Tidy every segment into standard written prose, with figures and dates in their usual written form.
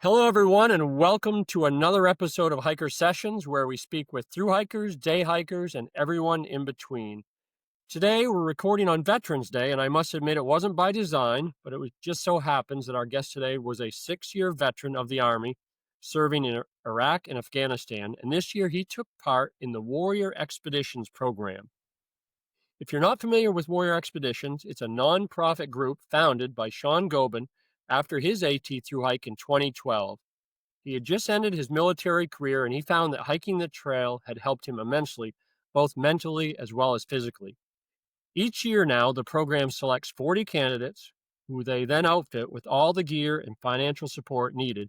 Hello, everyone, and welcome to another episode of Hiker Sessions, where we speak with thru hikers, day hikers, and everyone in between. Today, we're recording on Veterans Day, and I must admit it wasn't by design, but it was just so happens that our guest today was a 6-year veteran of the Army serving in Iraq and Afghanistan, and this year he took part in the Warrior Expeditions program. If you're not familiar with Warrior Expeditions, it's a nonprofit group founded by Sean Gobin after his AT thru hike in 2012. He had just ended his military career, and he found that hiking the trail had helped him immensely, both mentally as well as physically. Each year now, the program selects 40 candidates who they then outfit with all the gear and financial support needed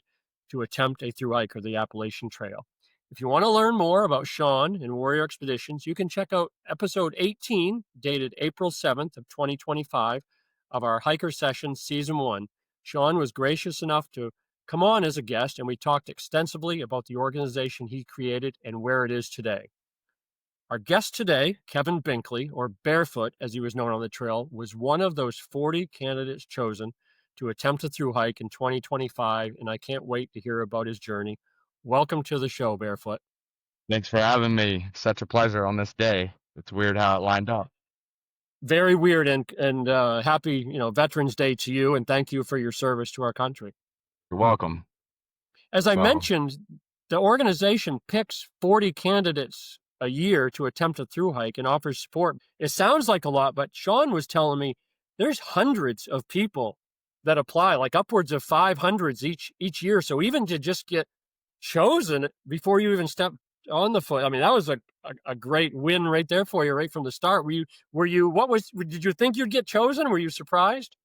to attempt a thru hike or the Appalachian Trail. If you want to learn more about Sean and Warrior Expeditions, you can check out episode 18, dated April 7th of 2025, of our Hiker Sessions Season 1. Sean was gracious enough to come on as a guest, and we talked extensively about the organization he created and where it is today. Our guest today, Kevin Binkley, or Barefoot as he was known on the trail, was one of those 40 candidates chosen to attempt a thru hike in 2025, and I can't wait to hear about his journey. Welcome to the show, Barefoot. Thanks for having me. Such a pleasure on this day. It's weird how it lined up. Very weird, and happy Veterans Day to you, and thank you for your service to our country. You're welcome. As I So, mentioned, the organization picks 40 candidates a year to attempt a thru hike and offers support. It sounds like a lot, but Sean was telling me there's hundreds of people that apply, like upwards of 500s each year. So even to just get chosen before you even step on the foot, I mean, that was a great win right there for you, right from the start. Did you think you'd get chosen? Were you surprised?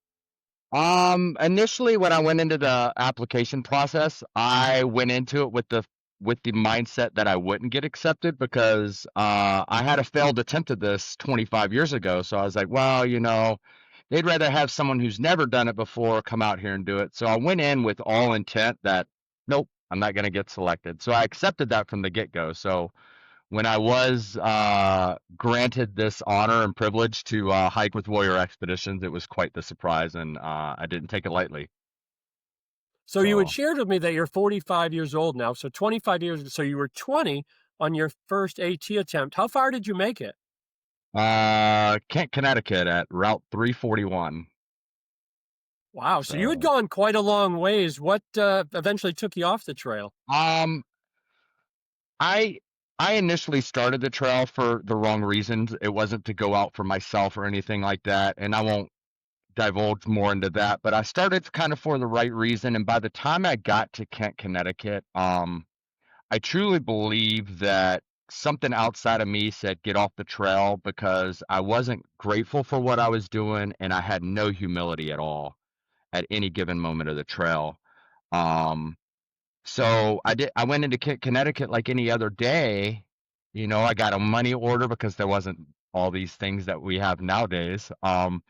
initially when I went into the application process, I went into it with the mindset that I wouldn't get accepted because I had a failed attempt at this 25 years ago. So I was like, well, they'd rather have someone who's never done it before come out here and do it. So I went in with all intent that, nope, I'm not going to get selected. So I accepted that from the get-go. So when I was granted this honor and privilege to hike with Warrior Expeditions, it was quite the surprise, and I didn't take it lightly. So you had So, shared with me that you're 45 years old now. So 25 years. So you were 20 on your first AT attempt. How far did you make it? Kent, Connecticut at Route 341. Wow. So you had So, gone quite a long ways. What eventually took you off the trail? um, I I initially started the trail for the wrong reasons. It wasn't to go out for myself or anything like that, and I won't divulge more into that. But I started kind of for the right reason, and by the time I got to Kent, Connecticut, I truly believe that something outside of me said, get off the trail because I wasn't grateful for what I was doing and I had no humility at all at any given moment of the trail. Um, I went into Connecticut like any other day. I got a money order because there wasn't all these things that we have nowadays. So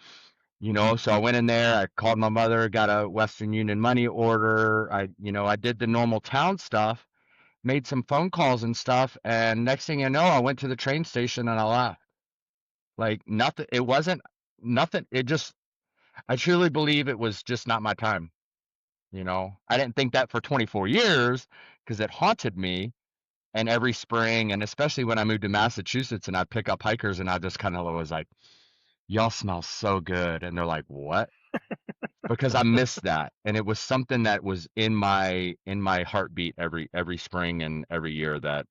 I went in there, I called my mother, got a Western Union money order. I did the normal town stuff, made some phone calls and stuff, and next thing you know, I went to the train station and I left. Like nothing, it wasn't nothing. I truly believe it was just not my time. I didn't think that for 24 years because it haunted me. And every spring, and especially when I moved to Massachusetts and I'd pick up hikers and I just kind of was like, y'all smell so good. And they're like, what? Because I missed that. And it was something that was in my heartbeat every spring and every year that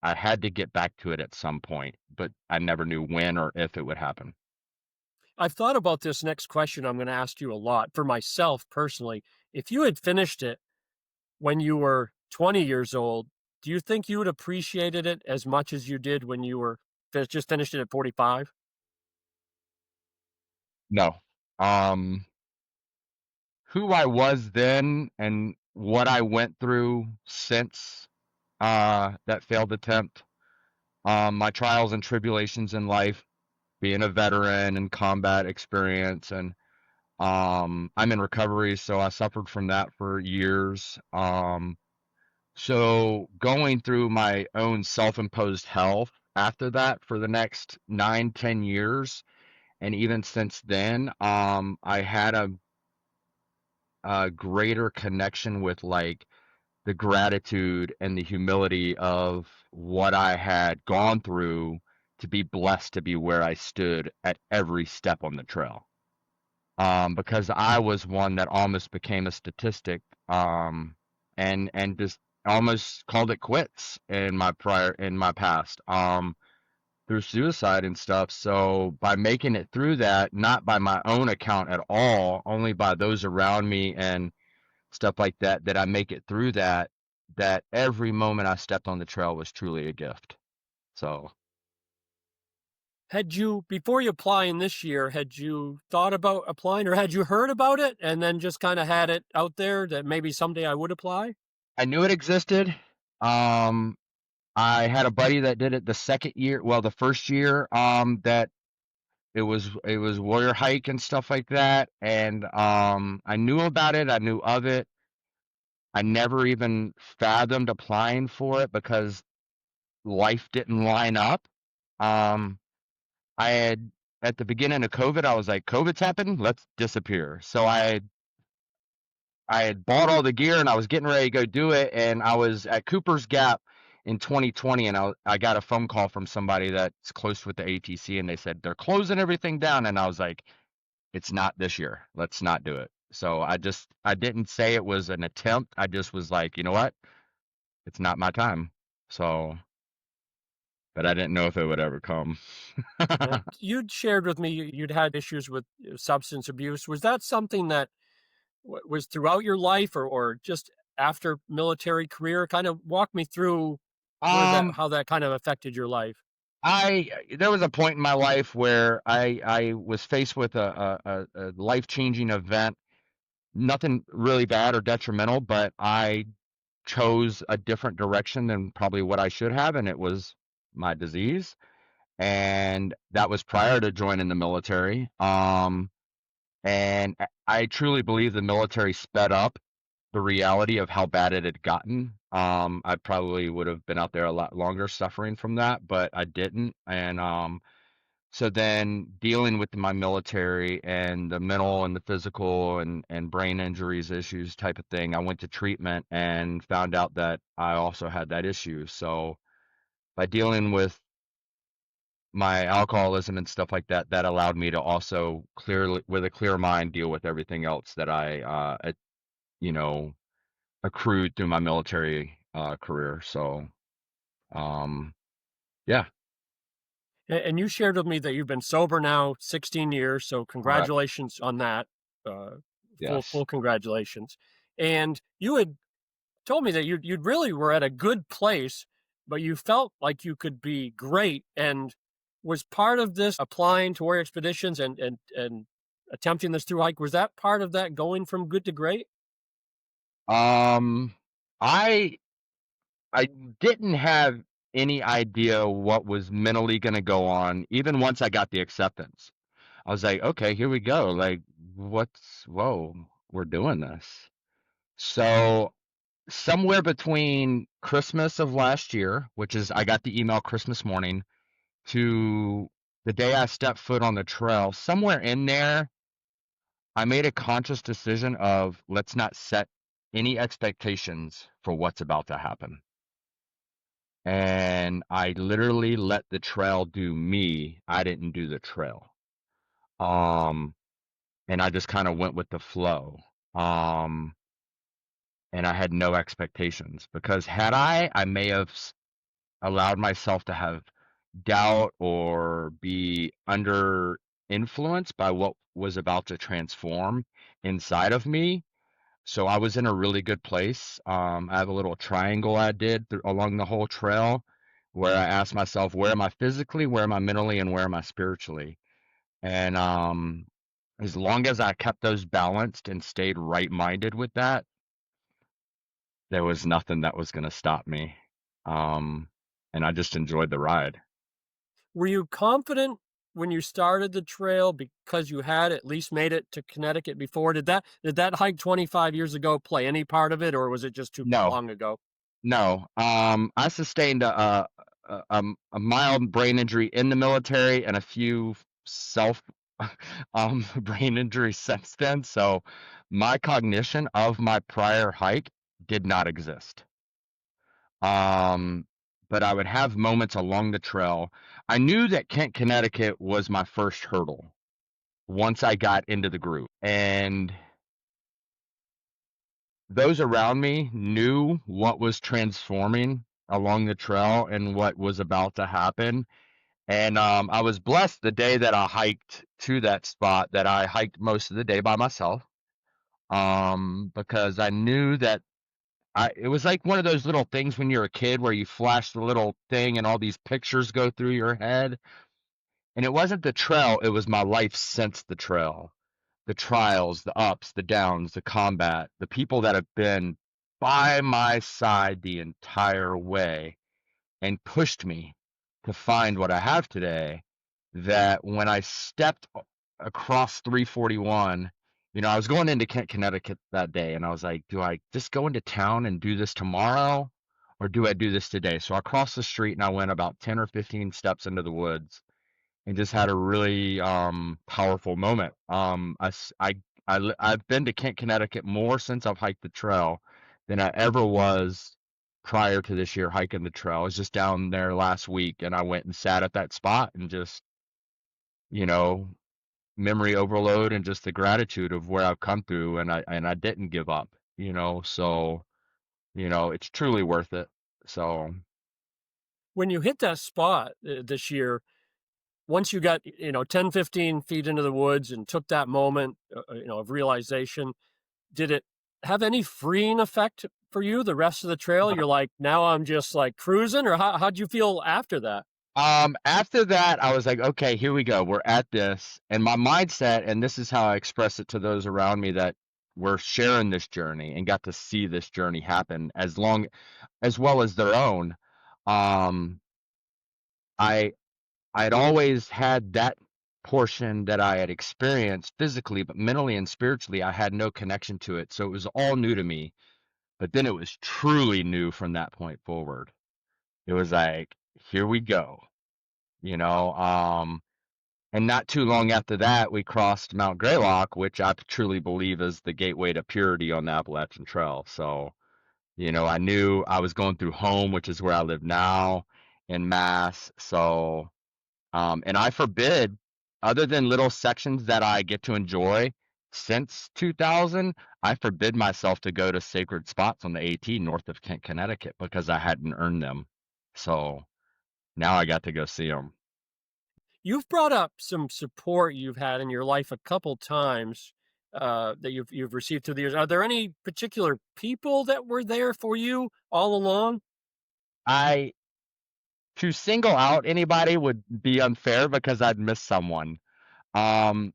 I had to get back to it at some point, but I never knew when or if it would happen. I've thought about this next question I'm going to ask you a lot. For myself personally, if you had finished it when you were 20 years old, do you think you would appreciated it as much as you did when you were just finished it at 45? No. Um, who I was then and what I went through since that failed attempt, my trials and tribulations in life, being a veteran and combat experience, and I'm in recovery, so I suffered from that for years. So going through my own self-imposed health after that for the next 9, 10 years, and even since then, a greater connection with like the gratitude and the humility of what I had gone through to be blessed to be where I stood at every step on the trail. Because I was one that almost became a statistic, and just almost called it quits in my past, through suicide and stuff. So by making it through that, not by my own account at all, only by those around me and stuff like that, that I make it through that, that every moment I stepped on the trail was truly a gift. So Had you, before you applying this year, had you thought about applying or had you heard about it and then just kind of had it out there that maybe someday I would apply? I knew it existed. Um, I had a buddy that did it the second year, well, the first year, that it was warrior hike and stuff like that, and I knew about it, I knew of it. I never even fathomed applying for it because life didn't line up. Um, I had at the beginning of COVID, I was like, COVID's happened, let's disappear. So I had bought all the gear and I was getting ready to go do it, and I was at Cooper's Gap in 2020, and I got a phone call from somebody that's close with the ATC, and they said they're closing everything down, and I was like, it's not this year. Let's not do it. So I didn't say it was an attempt. I just was like, you know what? It's not my time. So, but I didn't know if it would ever come. You'd shared with me you'd had issues with substance abuse. Was that something that was throughout your life or just after military career? Kind of walk me through Um, how that kind of affected your life. I there was a point in my life where I was faced with a life-changing event, nothing really bad or detrimental, but I chose a different direction than probably what I should have, and it was my disease. And that was prior to joining the military. And I truly believe the military sped up the reality of how bad it had gotten. I probably would have been out there a lot longer suffering from that, but I didn't. And so then dealing with my military and the mental and the physical and brain injuries issues type of thing, I went to treatment and found out that I also had that issue. So by dealing with my alcoholism and stuff like that, that allowed me to also clearly, with a clear mind, deal with everything else that you know, accrued through my military career. So, um, yeah, And you shared with me that you've been sober now 16 years, so correct. congratulations on that. Uh, Yes. full congratulations. And you had told me that you really were at a good place, but you felt like you could be great. And was part of this applying to warrior expeditions and attempting this through hike? Was that part of that going from good to great? Um, I I didn't have any idea what was mentally going to go on, even once I got the acceptance. I was like, okay, here we go. Like, whoa, we're doing this. So somewhere between Christmas of last year, which is I got the email Christmas morning, to the day I stepped foot on the trail, somewhere in there, I made a conscious decision of let's not set any expectations for what's about to happen. And I literally let the trail do me. I didn't do the trail. Um, and I just kind of went with the flow. Um, and I had no expectations because had I may have allowed myself to have doubt or be under influence by what was about to transform inside of me. So I was in a really good place. I have a little triangle I did along the whole trail where I asked myself, where am I physically, where am I mentally, and where am I spiritually? And as long as I kept those balanced and stayed right-minded with that, there was nothing that was going to stop me. Um, and I just enjoyed the ride. Were you confident when you started the trail because you had at least made it to Connecticut before? Did that hike 25 years ago play any part of it, or was it just too No, long ago? no. I sustained a mild brain injury in the military and a few brain injury since then. So my cognition of my prior hike did not exist. Um, but I would have moments along the trail. I knew that Kent, Connecticut was my first hurdle once I got into the group. And those around me knew what was transforming along the trail and what was about to happen. And I was blessed the day that I hiked to that spot that I hiked most of the day by myself. Because I knew that it was like one of those little things when you're a kid where you flash the little thing and all these pictures go through your head. And it wasn't the trail, it was my life since the trail. The trials, the ups, the downs, the combat, the people that have been by my side the entire way and pushed me to find what I have today. That when I stepped across 341, I was going into Kent, Connecticut that day, and I was like, do I just go into town and do this tomorrow, or do I do this today? So I crossed the street and I went about 10 or 15 steps into the woods and just had a really powerful moment. I've been to Kent, Connecticut more since I've hiked the trail than I ever was prior to this year hiking the trail. I was just down there last week and I went and sat at that spot and just, you know, memory overload and just the gratitude of where I've come through, and I didn't give up, so, it's truly worth it. So When you hit that spot this year, once you got, 10, 15 feet into the woods and took that moment, of realization, did it have any freeing effect for you the rest of the trail? You're like, now I'm just like cruising, or how'd you feel after that? After that, I was like, okay, here we go. We're at this. And my mindset, and this is how I express it to those around me that were sharing this journey and got to see this journey happen as well as their own. Um, I I'd always had that portion that I had experienced physically, but mentally and spiritually, I had no connection to it. So it was all new to me. But then it was truly new from that point forward. It was like, here we go, you know. And not too long after that, we crossed Mount Greylock, which I truly believe is the gateway to purity on the Appalachian Trail. So, I knew I was going through home, which is where I live now in Mass. So, and I forbid, other than little sections that I get to enjoy since 2000, I forbid myself to go to sacred spots on the AT north of Kent, Connecticut because I hadn't earned them. So now I got to go see them. You've brought up some support you've had in your life a couple times, that you've received through the years. Are there any particular people that were there for you all along? I To single out anybody would be unfair because I'd miss someone. Um,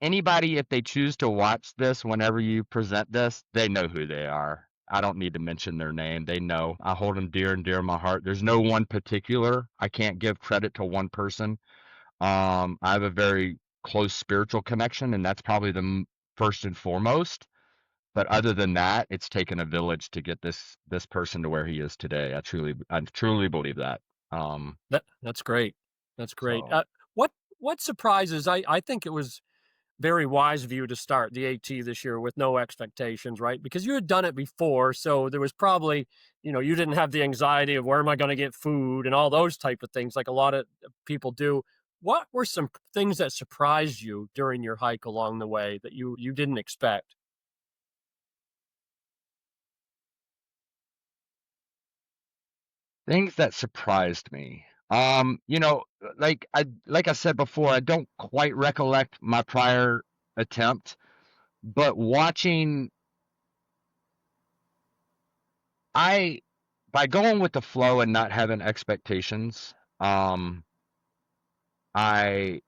Anybody, if they choose to watch this whenever you present this, they know who they are. I don't need to mention their name. They know. I hold them dear and dear in my heart. There's no one particular. I can't give credit to one person. I have a very close spiritual connection, and that's probably first and foremost. But other than that, it's taken a village to get this person to where he is today. I truly believe that. Um, That's great. That's great. so What what surprises? I think it was very wise of you to start the AT this year with no expectations, right? Because you had done it before, so there was probably, you didn't have the anxiety of where am I going to get food and all those type of things like a lot of people do. What were some things that surprised you during your hike along the way that you didn't expect? things that surprised me. Like I said before, I don't quite recollect my prior attempt, but watching I by going with the flow and not having expectations, I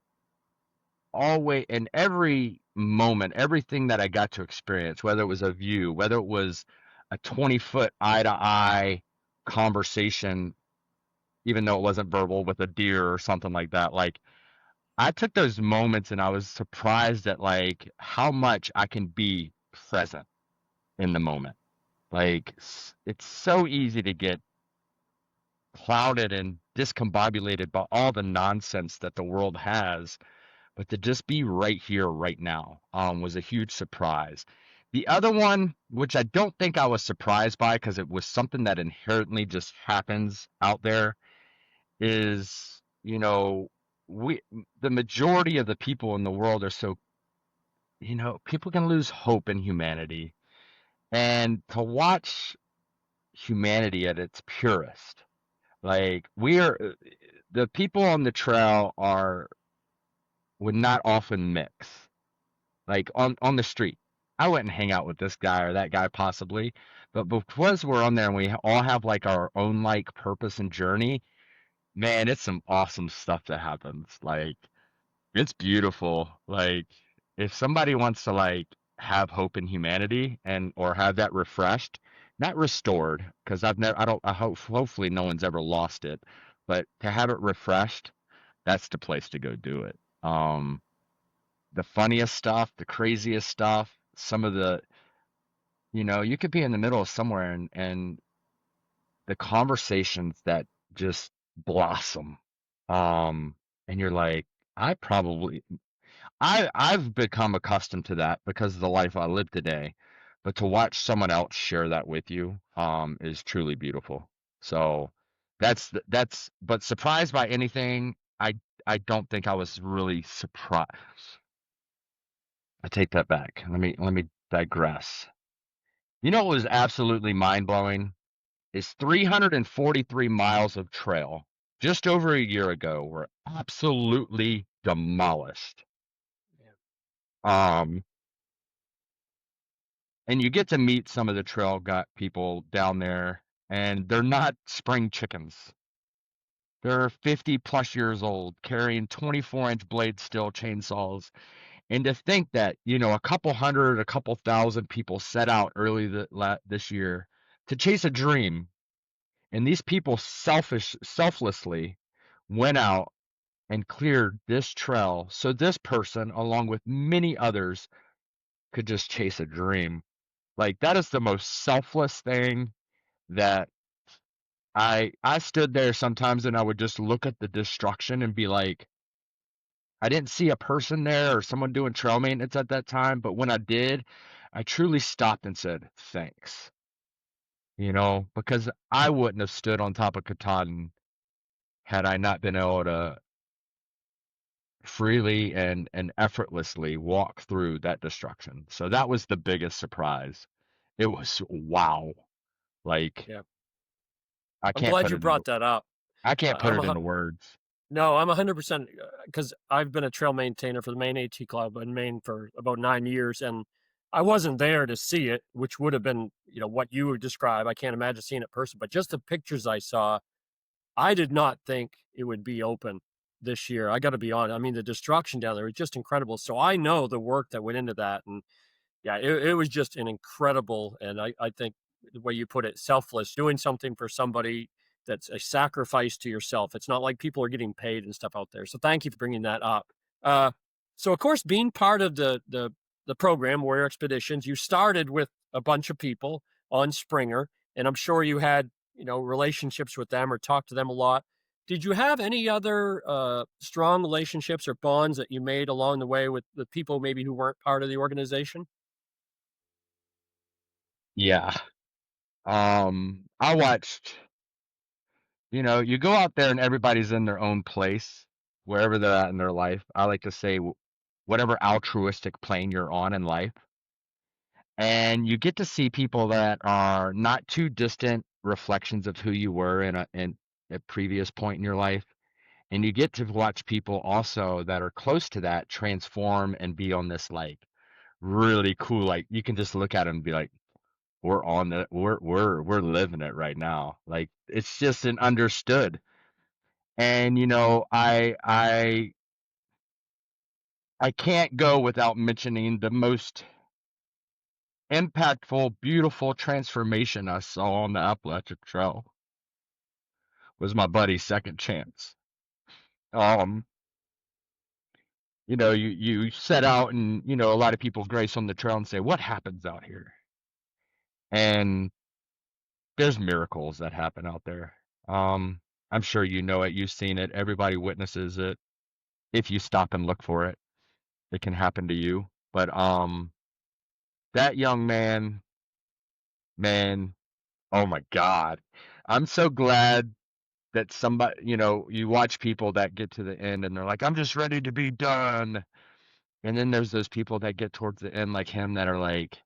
always in every moment, everything that I got to experience, whether it was a view, whether it was a 20-foot eye to eye conversation, even though it wasn't verbal with a deer or something like that, like I took those moments and I was surprised at like how much I can be present in the moment. Like it's so easy to get clouded and discombobulated by all the nonsense that the world has. but to just be right here, right now, was a huge surprise. The other one, which I don't think I was surprised by because it was something that inherently just happens out there, is, we, the majority of the people in the world are so, people can lose hope in humanity. And to watch humanity at its purest, like the people on the trail would not often mix. Like on the street, I wouldn't hang out with this guy or that guy possibly, but because we're on there and we all have like our own like purpose and journey, man, it's some awesome stuff that happens. Like it's beautiful. Like if somebody wants to like have hope in humanity and or have that refreshed, not restored, because I hope hopefully no one's ever lost it, but to have it refreshed, that's the place to go do it. The funniest stuff, the craziest stuff, some of the, you could be in the middle of somewhere and the conversations that just blossom. And you're like, I probably I've become accustomed to that because of the life I live today. But to watch someone else share that with you, is truly beautiful. So but surprised by anything, I don't think I was really surprised. I take that back. Let me digress. You know what was absolutely mind-blowing is 343 miles of trail just over a year ago were absolutely demolished. Yeah. Um, and you get to meet some of the trail got people down there, and they're not spring chickens. They're 50 plus years old, carrying 24-inch blade steel chainsaws. And to think that, a couple hundred, a couple thousand people set out early this year to chase a dream, and these people selflessly went out and cleared this trail so this person, along with many others, could just chase a dream. Like that is the most selfless thing that I stood there sometimes and I would just look at the destruction and be like, I didn't see a person there or someone doing trail maintenance at that time, but when I did, I truly stopped and said, thanks. Because I wouldn't have stood on top of Katahdin had I not been able to freely and effortlessly walk through that destruction. So that was the biggest surprise. It was wow. Like Yeah. I I'm can't glad put you it into brought that up. I can't put I'm it a, into words. no, I'm 100% because I've been a trail maintainer for the Maine AT Club in Maine for about 9 years, and I wasn't there to see it, which would have been, what you would describe. I can't imagine seeing it in person, but just the pictures I saw, I did not think it would be open this year. I got to be honest. I mean, the destruction down there is just incredible. So I know the work that went into that, and yeah, it was just an incredible, and I think the way you put it, selfless, doing something for somebody that's a sacrifice to yourself. It's not like people are getting paid and stuff out there. So thank you for bringing that up. Uh, so of course, being part of the program Warrior Expeditions, you started with a bunch of people on Springer, and I'm sure you had relationships with them or talked to them a lot. Did you have any other strong relationships or bonds that you made along the way with the people maybe who weren't part of the organization? Yeah. I watched, you go out there and everybody's in their own place, wherever they're at in their life. I like to say whatever altruistic plane you're on in life. And you get to see people that are not too distant reflections of who you were in a previous point in your life. And you get to watch people also that are close to that transform and be on this like really cool, like you can just look at them and be like, we're living it right now. Like it's just an understood. And I can't go without mentioning the most impactful, beautiful transformation I saw on the Appalachian Trail was my buddy's second chance. Um, you set out and a lot of people grace on the trail and say, what happens out here? And there's miracles that happen out there. I'm sure you know it, you've seen it, everybody witnesses it if you stop and look for it. it can happen to you. But that young man, man, oh my God. I'm so glad that somebody, you watch people that get to the end and they're like, I'm just ready to be done. And then there's those people that get towards the end like him that are like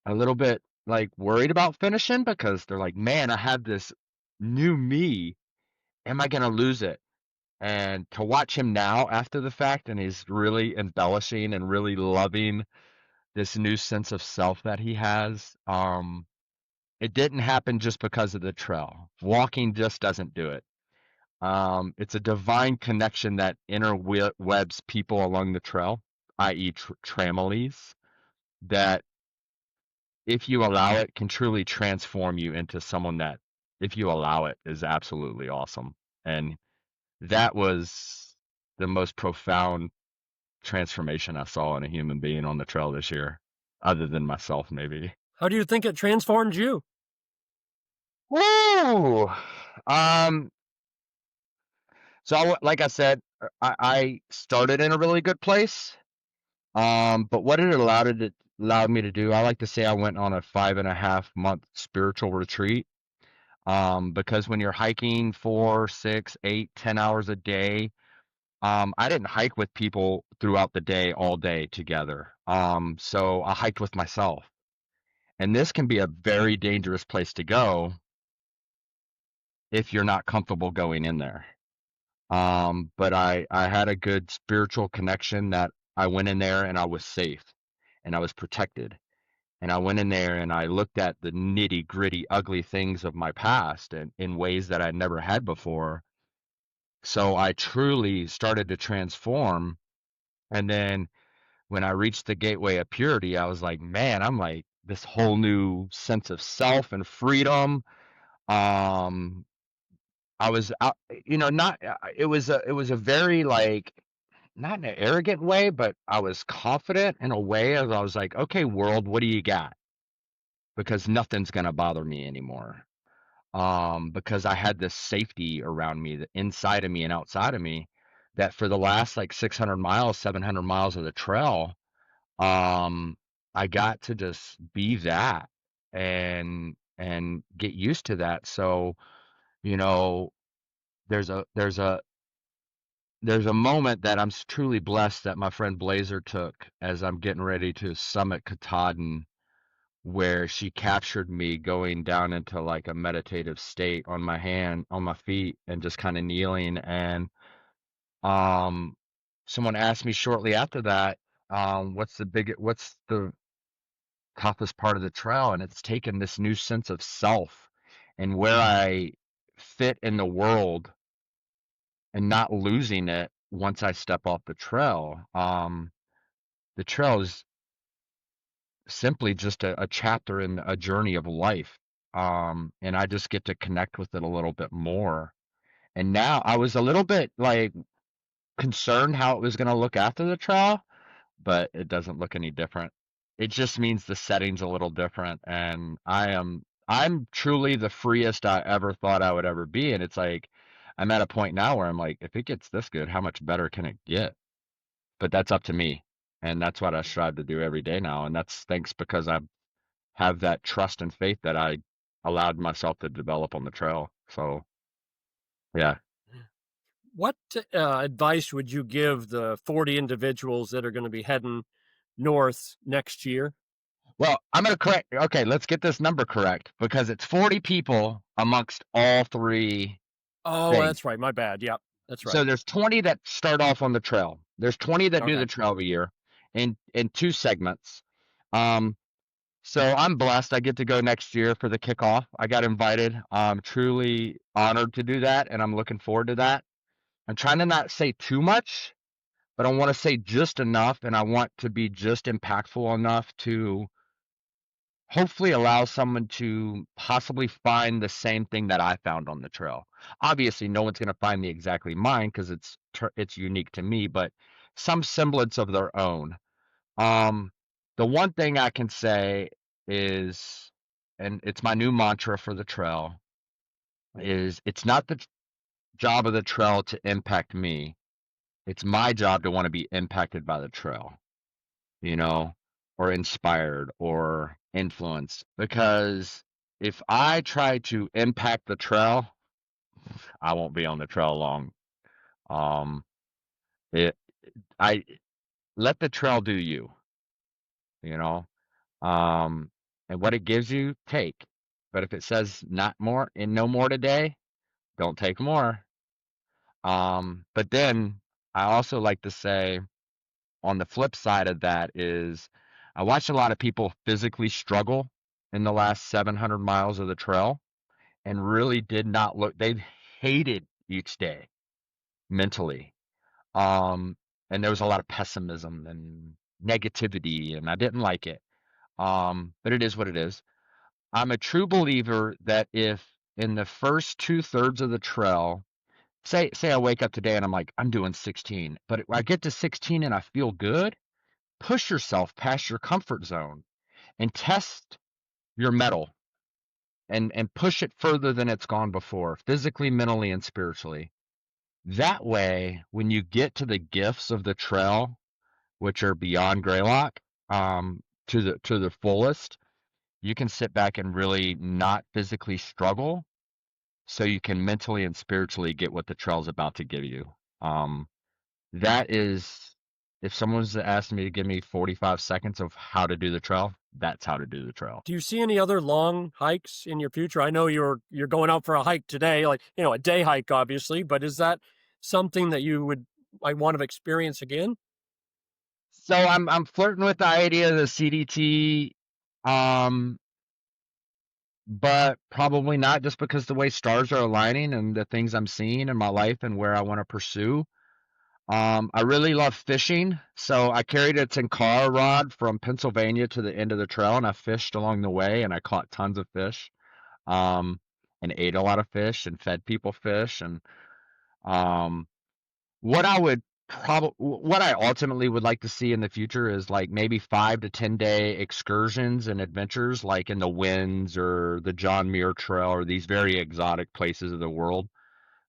a little bit like worried about finishing because they're like, man, I have this new me. Am I gonna lose it? And to watch him now after the fact, and he's really embellishing and really loving this new sense of self that he has. It didn't happen just because of the trail. Walking just doesn't do it. It's a divine connection that interwebs people along the trail, i.e., tramilies, that if you allow it, can truly transform you into someone that, if you allow it, is absolutely awesome. And that was the most profound transformation I saw in a human being on the trail this year, other than myself, maybe. How do you think it transformed you? Woo! Um, like I said, I started in a really good place. But what it allowed me to do, I like to say I went on a 5.5 month spiritual retreat. Because when you're hiking 4, 6, 8, 10 hours a day, I didn't hike with people throughout the day, all day together. So I hiked with myself. And this can be a very dangerous place to go if you're not comfortable going in there. But I had a good spiritual connection that I went in there and I was safe and I was protected. And I went in there and I looked at the nitty gritty, ugly things of my past and in ways that I never had before. So I truly started to transform. And then when I reached the gateway of purity, I was like, man, I'm like this whole new sense of self and freedom. Um, I was out, not, it was a very like, not in an arrogant way, but I was confident in a way as I was like, okay, world, what do you got? Because nothing's going to bother me anymore. Because I had this safety around me, the inside of me and outside of me, that for the last like 600 miles, 700 miles of the trail, um, I got to just be that and get used to that. So, you know, there's a there's a there's a moment that I'm truly blessed that my friend Blazer took as I'm getting ready to summit Katahdin, where she captured me going down into like a meditative state on my feet, and just kind of kneeling. And um, someone asked me shortly after that, what's the toughest part of the trail? And it's taken this new sense of self and where I fit in the world and not losing it once I step off the trail. The trail is simply just a chapter in a journey of life. And I just get to connect with it a little bit more. And now I was a little bit like concerned how it was going to look after the trail, but it doesn't look any different. It just means the setting's a little different. And I'm truly the freest I ever thought I would ever be. And it's like, I'm at a point now where I'm like, if it gets this good, how much better can it get? But that's up to me. And that's what I strive to do every day now. And that's thanks because I have that trust and faith that I allowed myself to develop on the trail. So, yeah. What advice would you give the 40 individuals that are going to be heading north next year? Well, I'm going to correct. Okay, let's get this number correct because it's 40 people amongst all three Oh, things. that's right. My bad. Yep, that's right. So there's 20 that start off on the trail. There's 20 that do Okay. the trail every year in two segments. Um, so I'm blessed. I get to go next year for the kickoff. I got invited. I'm truly honored to do that, and I'm looking forward to that. I'm trying to not say too much, but I want to say just enough, and I want to be just impactful enough to hopefully allow someone to possibly find the same thing that I found on the trail. Obviously, no one's going to find me exactly mine because it's unique to me, but some semblance of their own. Um, the one thing I can say is, and it's my new mantra for the trail, is it's not the job of the trail to impact me. it's my job to want to be impacted by the trail, you know, or inspired or influenced. Because if I try to impact the trail, I won't be on the trail long. Um, it, I let the trail do you, you know, um, and what it gives you, take. But if it says not more and no more today, don't take more. But then I also like to say, on the flip side of that is I watched a lot of people physically struggle in the last 700 miles of the trail and really did not look, they hated each day mentally. Um, and there was a lot of pessimism and negativity, and I didn't like it. But it is what it is. I'm a true believer that if in the first 2/3 of the trail, say I wake up today and I'm like, I'm doing 16, but I get to 16 and I feel good, push yourself past your comfort zone and test your metal and push it further than it's gone before, physically, mentally, and spiritually. That way, when you get to the gifts of the trail, which are beyond Greylock, to the fullest, you can sit back and really not physically struggle, so you can mentally and spiritually get what the trail's about to give you. Um, that is, if someone's asked me to give me 45 seconds of how to do the trail, that's how to do the trail. Do you see any other long hikes in your future? I know you're going out for a hike today, like, a day hike, obviously, but is that something that you would like want to experience again? So I'm flirting with the idea of the CDT, um, but probably not, just because the way stars are aligning and the things I'm seeing in my life and where I want to pursue. I really love fishing, so I carried a Tenkara rod from Pennsylvania to the end of the trail, and I fished along the way, and I caught tons of fish, um, and ate a lot of fish, and fed people fish, and um, what I would what I ultimately would like to see in the future is like maybe 5 to 10 day excursions and adventures, like in the Winds or the John Muir Trail or these very exotic places of the world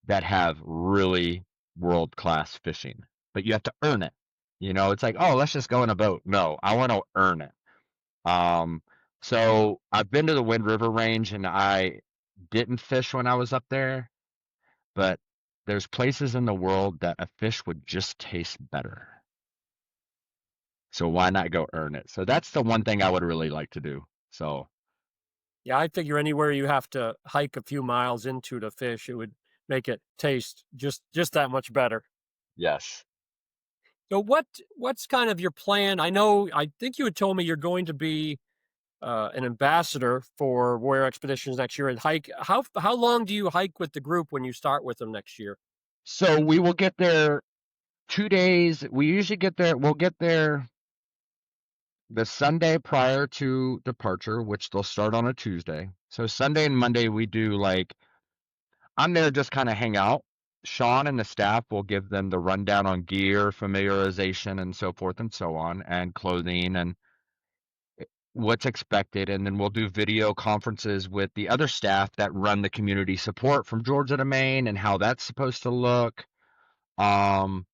that have really world class fishing. But you have to earn it. It's like, oh, let's just go in a boat. No, I want to earn it. Um, so I've been to the Wind River Range and I didn't fish when I was up there, but there's places in the world that a fish would just taste better. So why not go earn it? So that's the one thing I would really like to do. So Yeah, I figure anywhere you have to hike a few miles into to fish, it would make it taste just that much better. yes. So what's kind of your plan? I think you had told me you're going to be an ambassador for Warrior Expeditions next year and hike. How long do you hike with the group when you start with them next year? So we will get there 2 days. We usually get there. We'll get there the Sunday prior to departure, which they'll start on a Tuesday. So Sunday and Monday we do like I'm there just kind of hang out. Sean and the staff will give them the rundown on gear, familiarization, and so forth and so on, and clothing and what's expected. And then we'll do video conferences with the other staff that run the community support from Georgia to Maine and how that's supposed to look. Um,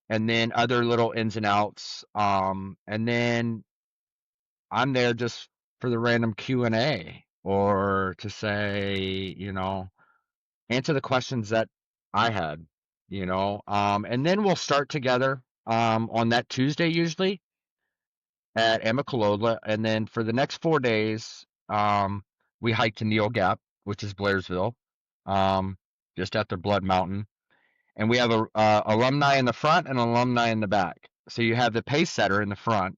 and then other little ins and outs. And then I'm there just for the random Q&A or to say, answer the questions that I had, and then we'll start together on that Tuesday usually at Amicalola, and then for the next 4 days, we hike to Neal Gap, which is Blairsville, um, just after Blood Mountain, and we have a alumni in the front and alumni in the back. So you have the pace setter in the front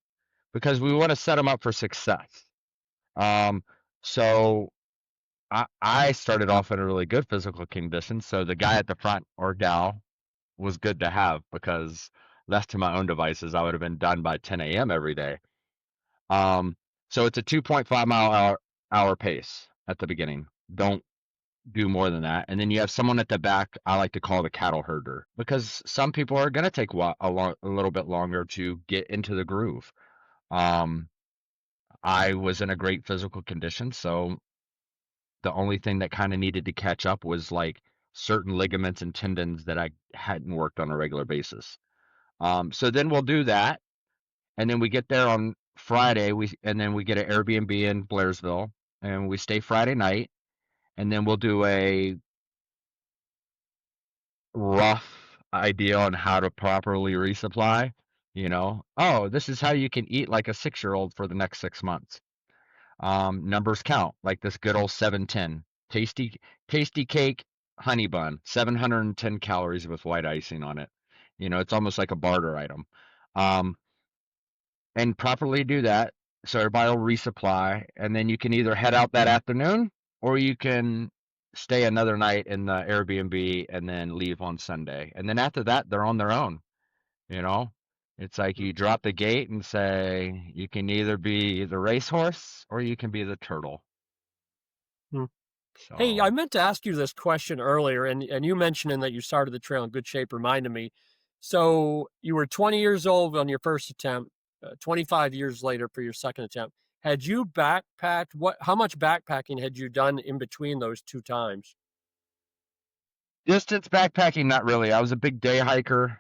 because we want to set them up for success. Um, so I started off in a really good physical condition, so the guy at the front or gal was good to have because left to my own devices, I would have been done by 10 a.m. every day. Um, so it's a 2.5 mile hour pace at the beginning. Don't do more than that. And then you have someone at the back, I like to call the cattle herder, because some people are going to take a little bit longer to get into the groove. Um, I was in a great physical condition, so the only thing that kind of needed to catch up was like certain ligaments and tendons that I hadn't worked on a regular basis. So then we'll do that, and then we get there on Friday. And then we get an Airbnb in Blairsville, and we stay Friday night, and then we'll do a rough idea on how to properly resupply. Oh, this is how you can eat like a 6-year-old for the next 6 months. Numbers count, like this good old 710. Tasty cake, honey bun, 710 calories with white icing on it. It's almost like a barter item. Um, and properly do that so everybody will resupply, and then you can either head out that afternoon or you can stay another night in the Airbnb and then leave on Sunday. And then after that, they're on their own, you know? It's like Mm, you drop the gate and say you can either be the racehorse or you can be the turtle. mm. Hey, I So meant to ask you this question earlier, and you mentioning that you started the trail in good shape reminded me. So you were 20 years old on your first attempt, 25 years later for your second attempt. Had you backpacked? How much backpacking had you done in between those two times? distance backpacking, not really. I was a big day hiker.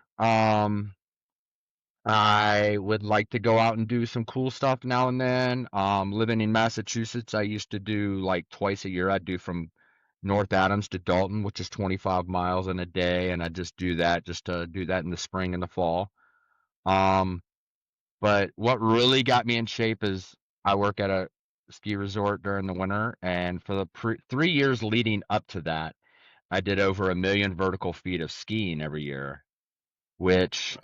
I would like to go out and do some cool stuff now and then. Living in Massachusetts, I used to do like twice a year. I'd do from North Adams to Dalton, which is 25 miles in a day, and I just do that just to do that in the spring and the fall. Um, but what really got me in shape is I work at a ski resort during the winter, and for the 3 years leading up to that, I did over 1 million vertical feet of skiing every year, which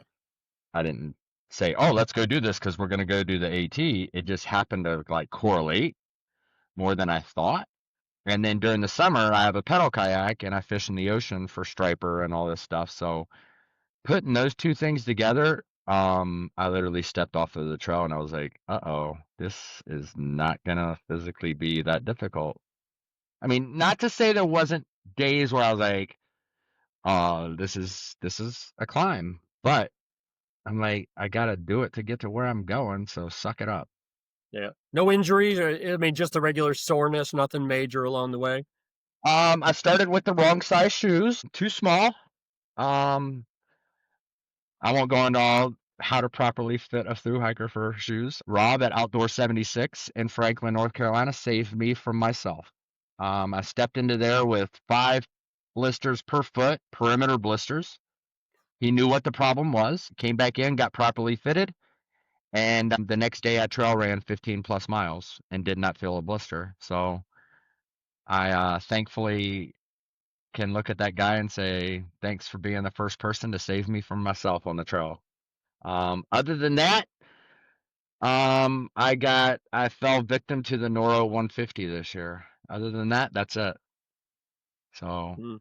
I didn't say, "Oh, let's go do this because we're going to go do the AT." It just happened to like correlate more than I thought. And then during the summer, I have a pedal kayak and I fish in the ocean for striper and all this stuff. So putting those two things together, I literally stepped off of the trail and I was like, "Uh-oh, this is not gonna physically be that difficult." I mean, not to say there wasn't days where I was like, "Oh, this is a climb," but I'm like, I gotta do it to get to where I'm going, so suck it up. Yeah. No injuries, or I mean, just the regular soreness, nothing major along the way. I started with the wrong size shoes, too small. Um, I won't go into all how to properly fit a through hiker for shoes. Rob at Outdoor 76 in Franklin, North Carolina, saved me from myself. I stepped into there with 5 blisters per foot, perimeter blisters. He knew what the problem was, came back in, got properly fitted, and the next day I trail ran 15 plus miles and did not feel a blister. So I thankfully can look at that guy and say, thanks for being the first person to save me from myself on the trail. Other than that, I fell victim to the Noro 150 this year. Other than that, that's it. So, Mm.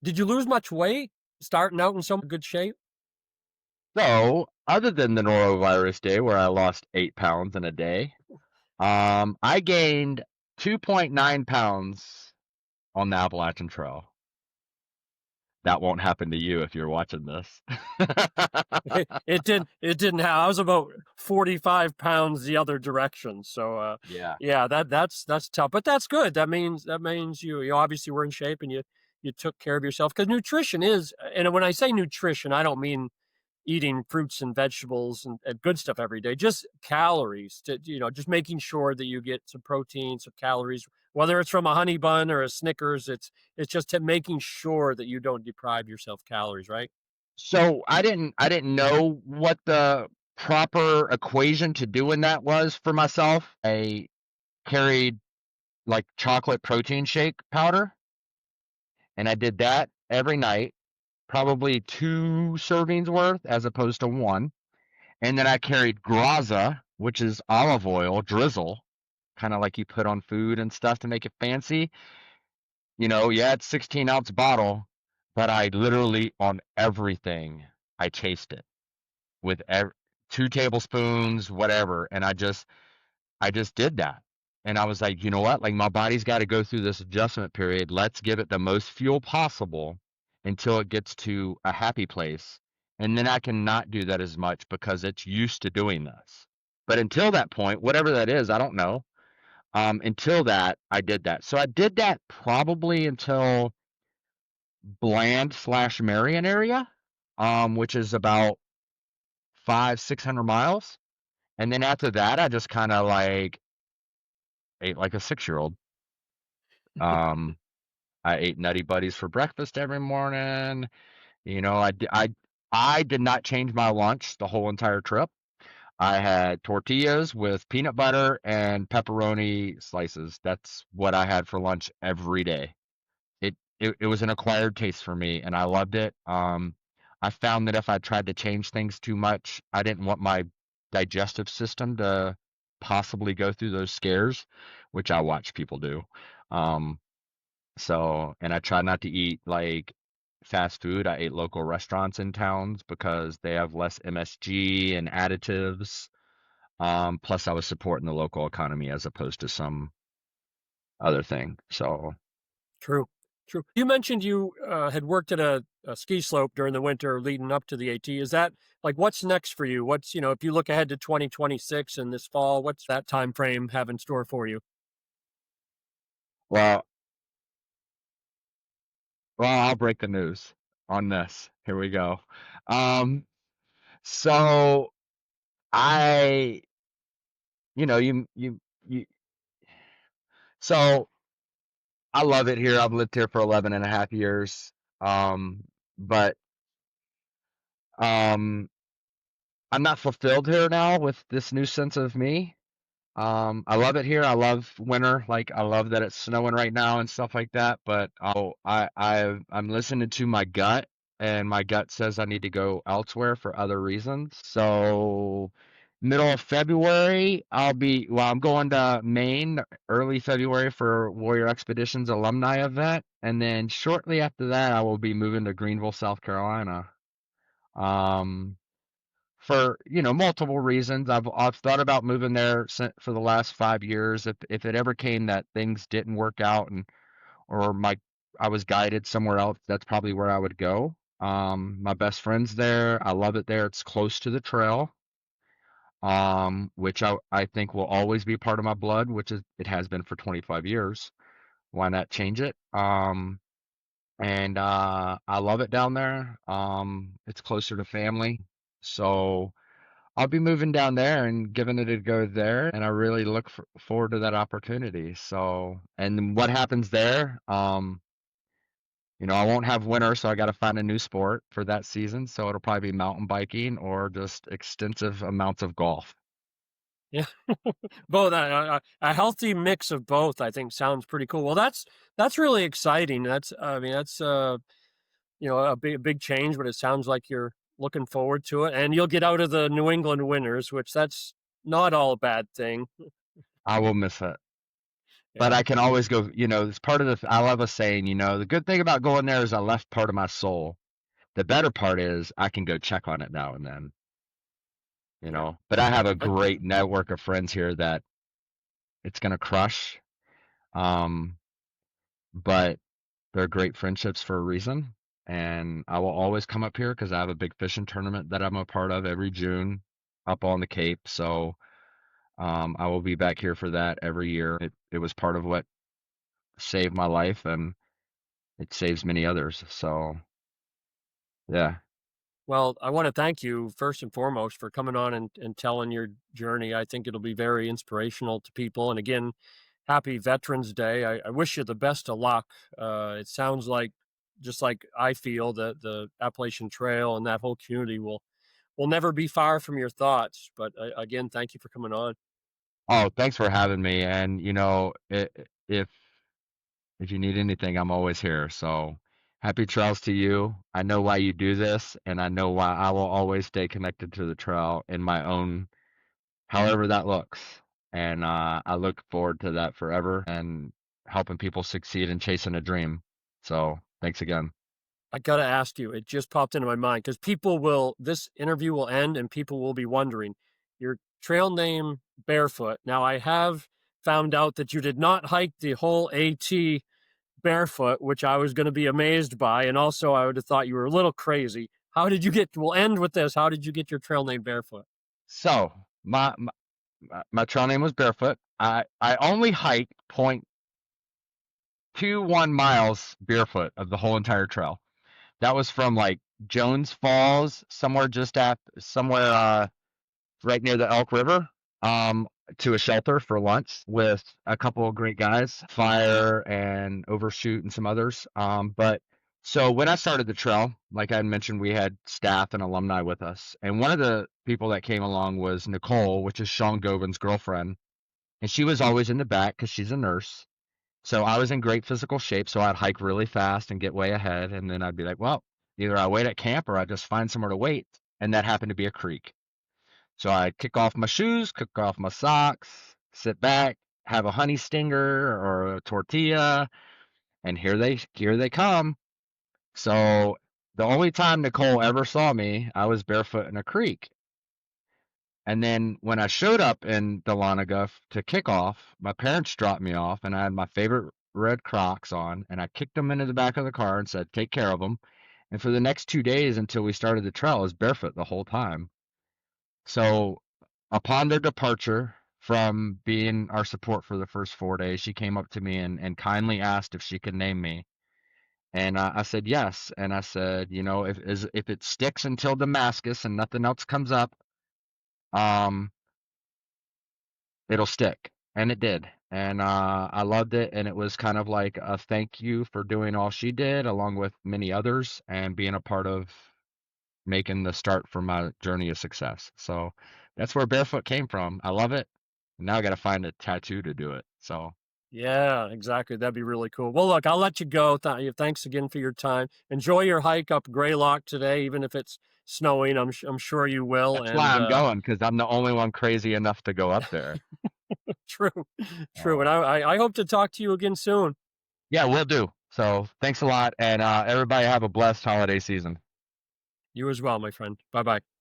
Did you lose much weight starting out in so good shape? other than the norovirus day where I lost 8 pounds in a day, I gained 2.9 pounds on the Appalachian Trail. That won't happen to you if you're watching this. It didn't have. I was about 45 pounds the other direction. So Yeah. yeah, that's tough. But that's good. That means you obviously were in shape and you took care of yourself because nutrition is, and when I say nutrition, I don't mean eating fruits and vegetables and good stuff every day, just calories to, just making sure that you get some protein, some calories, whether it's from a honey bun or a Snickers. It's just making sure that you don't deprive yourself calories, right? So I didn't know what the proper equation to doing that was for myself. I carried like chocolate protein shake powder, and I did that every night, probably 2 servings worth as opposed to one. And then I carried graza, which is olive oil drizzle, kind of like you put on food and stuff to make it fancy. Yeah, it's 16-ounce bottle, but I literally on everything I chased it with 2 tablespoons, whatever, and I just did that. And I was like, you know what? Like my body's got to go through this adjustment period. Let's give it the most fuel possible until it gets to a happy place. And then I can not do that as much because it's used to doing this. But until that point, whatever that is, I don't know. Until that, I did that. So I did that probably until Bland/Marion area, which is about 500-600 miles. And then after that, I just kind of like ate like a 6-year-old. Um, I ate Nutty Buddies for breakfast every morning. I did not change my lunch the whole entire trip. I had tortillas with peanut butter and pepperoni slices. That's what I had for lunch every day. It was an acquired taste for me, and I loved it. I found that if I tried to change things too much, I didn't want my digestive system to possibly go through those scares, which I watch people do. Um, and I try not to eat like fast food. I ate local restaurants in towns because they have less MSG and additives. Plus, I was supporting the local economy as opposed to some other thing. So, True, true. You mentioned you had worked at a ski slope during the winter leading up to the AT. Is that like what's next for you? What's, if you look ahead to 2026 and this fall, what's that time frame have in store for you? well, I'll break the news on this. Here we go. Um, so I, you know, you, so I love it here. I've lived here for 11 and a half years. But um, I'm not fulfilled here now with this new sense of me. I love it here. I love winter. Like I love that it's snowing right now and stuff like that. But I'm listening to my gut, and my gut says I need to go elsewhere for other reasons. So middle of February, I'm going to Maine early February for Warrior Expeditions alumni event, and then shortly after that, I will be moving to Greenville, South Carolina. Um, for multiple reasons. I've thought about moving there for the last 5 years. If it ever came that things didn't work out and or my I was guided somewhere else, that's probably where I would go. My best friend's there. I love it there. It's close to the trail, which I think will always be part of my blood, which it has been for 25 years. Why not change it? And I love it down there. It's closer to family, so I'll be moving down there and giving it a go there, and I really look forward to that opportunity. So, and what happens there? I won't have winter, so I got to find a new sport for that season. So it'll probably be mountain biking or just extensive amounts of golf. Yeah, both a healthy mix of both, I think, sounds pretty cool. Well, that's really exciting. I mean, that's a big change, but it sounds like you're looking forward to it, and you'll get out of the New England winters, which that's not all a bad thing. I will miss it, but Yeah, I can always go. It's part of I love a saying. The good thing about going there is I left part of my soul. The better part is I can go check on it now and then. yeah. But I have a I, great network of friends here that it's gonna crush. Um, but they're great friendships for a reason. And I will always come up here because I have a big fishing tournament that I'm a part of every June up on the Cape. So I will be back here for that every year. It was part of what saved my life, and it saves many others. So yeah. well, I want to thank you first and foremost for coming on and telling your journey. I think it'll be very inspirational to people. And again, happy Veterans Day. I wish you the best of luck. It sounds like just like I feel that the Appalachian Trail and that whole community will never be far from your thoughts. But again, thank you for coming on. Oh, thanks for having me. And if you need anything, I'm always here. So happy trails to you. I know why you do this, and I know why I will always stay connected to the trail in my own, however that looks. And I look forward to that forever and helping people succeed in chasing a dream. So thanks again. I gotta ask you, it just popped into my mind because this interview will end and people will be wondering your trail name Barefoot. Now, I have found out that you did not hike the whole AT barefoot, which I was going to be amazed by. And also, I would have thought you were a little crazy. How did you we'll end with this. How did you get your trail name Barefoot? So my trail name was Barefoot. I only hiked point 1 miles barefoot of the whole entire trail. That was from like Jones Falls, somewhere right near the Elk River, um, to a shelter for lunch with a couple of great guys, Fire and Overshoot and some others. But so when I started the trail, like I mentioned, we had staff and alumni with us, and one of the people that came along was Nicole, which is Sean Govan's girlfriend, and she was always in the back because she's a nurse. So I was in great physical shape, so I'd hike really fast and get way ahead, and then I'd be like, well, either I wait at camp or I just find somewhere to wait, and that happened to be a creek. So I kick off my shoes, kick off my socks, sit back, have a honey stinger or a tortilla, and here they come. So the only time Nicole ever saw me, I was barefoot in a creek. And then when I showed up in Dahlonega to kick off, my parents dropped me off, and I had my favorite red Crocs on, and I kicked them into the back of the car and said, "Take care of them." And for the next 2 days until we started the trail, I was barefoot the whole time. So upon their departure from being our support for the first 4 days, she came up to me and kindly asked if she could name me. And I said yes. And I said, if it sticks until Damascus and nothing else comes up, um, it'll stick. And it did. And I loved it. And it was kind of like a thank you for doing all she did, along with many others, and being a part of making the start for my journey of success. So that's where barefoot came from. I love it. Now I got to find a tattoo to do it. So Yeah, exactly. That'd be really cool. Well, look, I'll let you go. Thanks again for your time. Enjoy your hike up Greylock today, even if it's snowing. I'm sure you will. that's why And I'm going, because I'm the only one crazy enough to go up there. true, true. And Oh, I hope to talk to you again soon. yeah, we'll do. So thanks a lot. And everybody have a blessed holiday season. You as well, my friend. Bye bye.